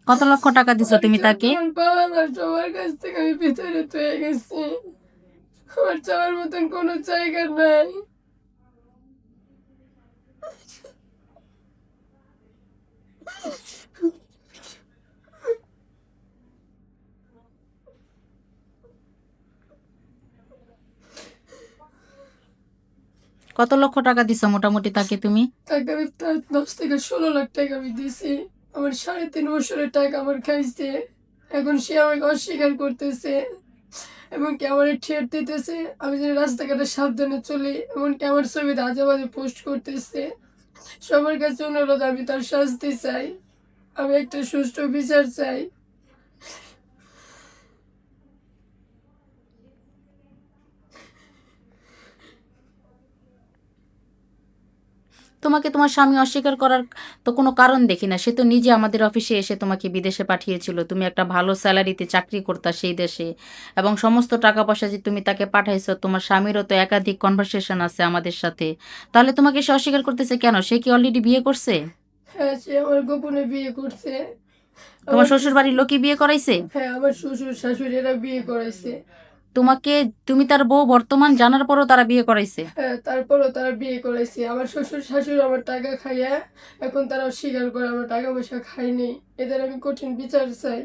কত লক্ষ টাকা দিছো তুমি তাকে? আমার বাবা মা সবার কাছ থেকে আমি ভিতরে থয়ে গেছি। আমার যাওয়ার মতন কোনো জায়গা নাই। কত লক্ষ টাকা দিছো মোটামুটি তাকে তুমি? তাকে আমি 10 থেকে 16 লাখ টাকা আমি দিছি। আমার 3.5 বছরের টাকা আমার খাইছে। এখন সে আমাকে অস্বীকার করতেছে, এমনকি আমার ঠেট দিতেছে আমি যেন রাস্তাঘাটে সাবধানে চলি, এমনকি আমার ছবিতে আজে বাজে পোস্ট করতেছে। সবার কাছে অনুরোধ, আমি তার শাস্তি চাই, আমি একটা সুষ্ঠু বিচার চাই। তোমাকে তোমার স্বামী অস্বীকার করার তো কোনো কারণ দেখি না। সে তো নিজে আমাদের অফিসে এসে তোমাকে বিদেশে পাঠিয়েছিল। তুমি একটা ভালো স্যালারিতে চাকরি করতা সেই দেশে, এবং সমস্ত টাকা পয়সা যে তুমি তাকে পাঠাইছো, তোমার স্বামীরও তো একাধিক কনভারসেশন আছে আমাদের সাথে। তাহলে তোমাকে সে অস্বীকার করতেছে কেন? সে কি অলরেডি বিয়ে করছে? হ্যাঁ, সে আমার গোপনে বিয়ে করছে। তোমার আমার শ্বশুর বাড়ির লোকই বিয়ে করাইছে? হ্যাঁ, আমার শ্বশুর শাশুড়িরা বিয়ে করাইছে। তোমাকে, তুমি তার বউ বর্তমান জানার পরও তারা বিয়ে করাইছে? হ্যাঁ, তারপরও তারা বিয়ে করাইছে। আমার শ্বশুর শাশুড়ি আমার টাকা খাইয়া এখন তারা স্বীকার করে আমার টাকা পয়সা খায়নি। এদের আমি কঠিন বিচার চাই।